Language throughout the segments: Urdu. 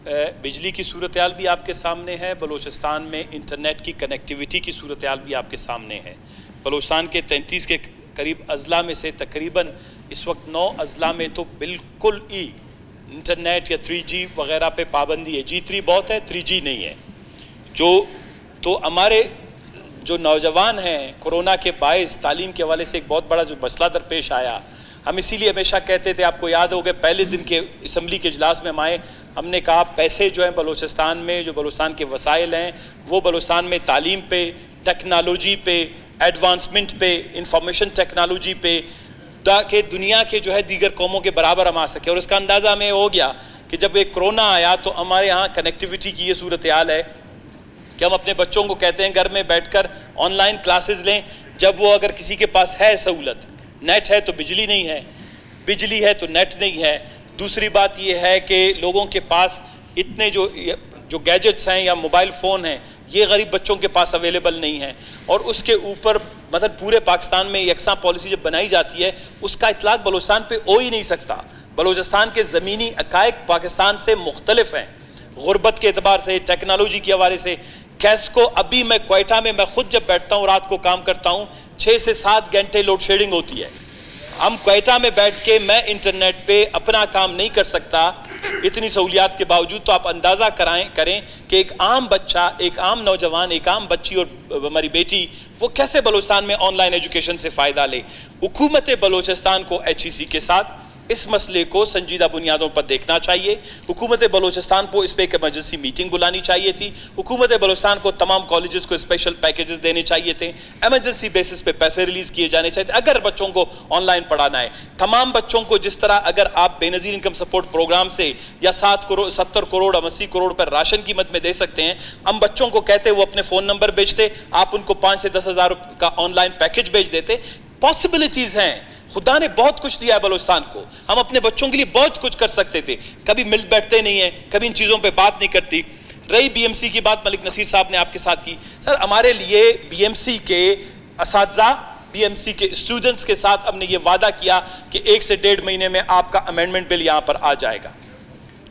بجلی کی صورتحال بھی آپ کے سامنے ہے، بلوچستان میں انٹرنیٹ کی کنیکٹیویٹی کی صورتحال بھی آپ کے سامنے ہے۔ بلوچستان کے 33 کے قریب اضلاع میں سے تقریباً اس وقت 9 اضلاع میں تو بالکل ہی انٹرنیٹ یا 3G وغیرہ پہ پابندی ہے۔ G3 بہت ہے، 3G نہیں ہے۔ تو ہمارے جو نوجوان ہیں کورونا کے باعث تعلیم کے حوالے سے ایک بہت بڑا جو مسئلہ درپیش آیا، ہم اسی لیے ہمیشہ کہتے تھے، آپ کو یاد ہوگا پہلے دن کے اسمبلی کے اجلاس میں ہم آئے، ہم نے کہا پیسے جو ہیں بلوچستان میں، جو بلوچستان کے وسائل ہیں، وہ بلوچستان میں تعلیم پہ، ٹیکنالوجی پہ، ایڈوانسمنٹ پہ، انفارمیشن ٹیکنالوجی پہ، تاکہ دنیا کے جو ہے دیگر قوموں کے برابر ہم آ سکے۔ اور اس کا اندازہ ہمیں ہو گیا کہ جب ایک کرونا آیا تو ہمارے ہاں کنیکٹیویٹی کی یہ صورتحال ہے کہ ہم اپنے بچوں کو کہتے ہیں گھر میں بیٹھ کر آن لائن کلاسز لیں، جب وہ اگر کسی کے پاس ہے سہولت، نیٹ ہے تو بجلی نہیں ہے، بجلی ہے تو نیٹ نہیں ہے۔ دوسری بات یہ ہے کہ لوگوں کے پاس اتنے جو گیجٹس ہیں یا موبائل فون ہیں، یہ غریب بچوں کے پاس اویلیبل نہیں ہیں، اور اس کے اوپر مطلب پورے پاکستان میں یکساں پالیسی جب بنائی جاتی ہے، اس کا اطلاق بلوچستان پہ ہو ہی نہیں سکتا۔ بلوچستان کے زمینی حقائق پاکستان سے مختلف ہیں، غربت کے اعتبار سے، ٹیکنالوجی کے حوالے سے۔ کیسکو ابھی میں کوئٹہ میں خود جب بیٹھتا ہوں رات کو کام کرتا ہوں، 6 سے 7 گھنٹے لوڈ شیڈنگ ہوتی ہے۔ ہم کوئٹہ میں بیٹھ کے میں انٹرنیٹ پہ اپنا کام نہیں کر سکتا اتنی سہولیات کے باوجود، تو آپ اندازہ کریں کہ ایک عام بچہ، ایک عام نوجوان، ایک عام بچی اور ہماری بیٹی، وہ کیسے بلوچستان میں آن لائن ایجوکیشن سے فائدہ لے۔ حکومت بلوچستان کو HEC کے ساتھ اس مسئلے کو سنجیدہ بنیادوں پر دیکھنا چاہیے۔ حکومت بلوچستان کو اس پہ ایک ایمرجنسی میٹنگ بلانی چاہیے تھی۔ حکومت بلوچستان کو تمام کالجز کو اسپیشل پیکیجز دینے چاہیے تھے، ایمرجنسی بیسس پہ پیسے ریلیز کیے جانے چاہیے تھے اگر بچوں کو آن لائن پڑھانا ہے۔ تمام بچوں کو جس طرح اگر آپ بے نظیر انکم سپورٹ پروگرام سے یا 70 کروڑ 80 کروڑ پر راشن قیمت میں دے سکتے ہیں، ہم بچوں کو کہتے وہ اپنے فون نمبر بیچتے، آپ ان کو 5 سے 10 ہزار کا آن لائن پیکیج بیچ دیتے۔ پاسبلٹیز ہیں، خدا نے بہت کچھ دیا ہے بلوچستان کو، ہم اپنے بچوں کے لیے بہت کچھ کر سکتے تھے، کبھی مل بیٹھتے نہیں ہیں، کبھی ان چیزوں پہ بات نہیں کرتی۔ رہی BMC کی بات، ملک نصیر صاحب نے آپ کے ساتھ کی، سر ہمارے لیے BMC کے اساتذہ، BMC کے اسٹوڈنٹس کے ساتھ ہم نے یہ وعدہ کیا کہ 1 سے 1.5 مہینے میں آپ کا امینڈمنٹ بل یہاں پر آ جائے گا۔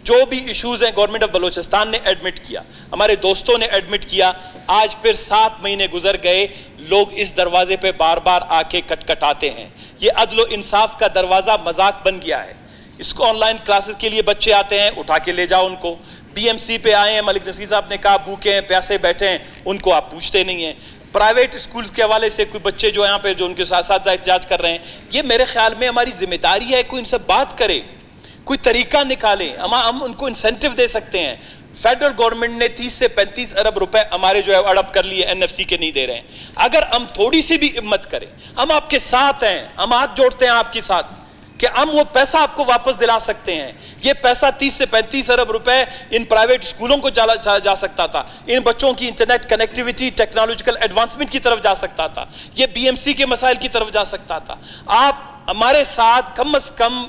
جو بھی ایشوز ہیں گورنمنٹ آف بلوچستان نے ایڈمٹ کیا، ہمارے دوستوں نے ایڈمٹ کیا، آج پھر 7 مہینے گزر گئے، لوگ اس دروازے پہ بار بار آ کے کٹکھٹاتے ہیں۔ یہ عدل و انصاف کا دروازہ مذاق بن گیا ہے۔ اس کو آن لائن کلاسز کے لیے بچے آتے ہیں، اٹھا کے لے جاؤ ان کو۔ BMC پہ آئے ہیں، ملک نصیر صاحب نے کہا بھوکے ہیں پیاسے بیٹھے ہیں، ان کو آپ پوچھتے نہیں ہیں۔ پرائیویٹ اسکولز کے حوالے سے کوئی بچے جو یہاں پہ جو ان کے ساتھ ساتھ احتجاج کر رہے ہیں، یہ میرے خیال میں ہماری ذمہ داری ہے کوئی ان سے بات کرے، کوئی طریقہ نکالیں، ہم ان کو انسینٹیو دے سکتے ہیں۔ فیڈرل گورنمنٹ نے 30 سے 35 ارب روپے ہمارے جو ہے اڑپ کر لیے، NFC کے نہیں دے رہے ہیں۔ اگر ہم تھوڑی سی بھی ہمت کریں، ہم آپ کے ساتھ ہیں، ہم ہاتھ جوڑتے ہیں آپ کے ساتھ کہ ہم وہ پیسہ آپ کو واپس دلا سکتے ہیں۔ یہ پیسہ 30 سے 35 ارب روپے ان پرائیویٹ اسکولوں کو جا سکتا تھا، ان بچوں کی انٹرنیٹ کنیکٹیویٹی، ٹیکنالوجیکل ایڈوانسمنٹ کی طرف جا سکتا تھا، یہ BMC کے مسائل کی طرف جا سکتا تھا۔ آپ ہمارے ساتھ کم از کم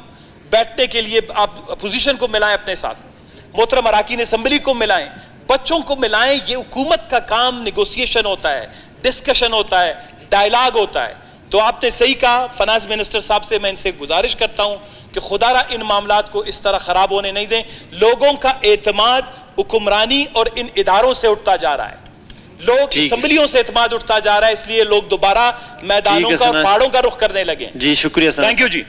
بیٹھنے کے لیے آپ اپوزیشن کو ملائیں، اپنے ساتھ محترم اراکین اسمبلی کو ملائیں، بچوں کو ملائیں۔ یہ حکومت کا کام نیگوسیشن ہوتا ہے، ڈسکشن ہوتا ہے، ڈائیلاگ ہوتا ہے۔ تو آپ نے صحیح کہا، فنانس منسٹر صاحب سے میں ان سے گزارش کرتا ہوں کہ خدا را ان معاملات کو اس طرح خراب ہونے نہیں دیں۔ لوگوں کا اعتماد حکمرانی اور ان اداروں سے اٹھتا جا رہا ہے، لوگ اسمبلیوں سے اعتماد اٹھتا جا رہا ہے، اس لیے لوگ دوبارہ میدانوں کا اور پہاڑوں کا رخ کرنے لگے۔ جی شکریہ سر، تھینک یو جی۔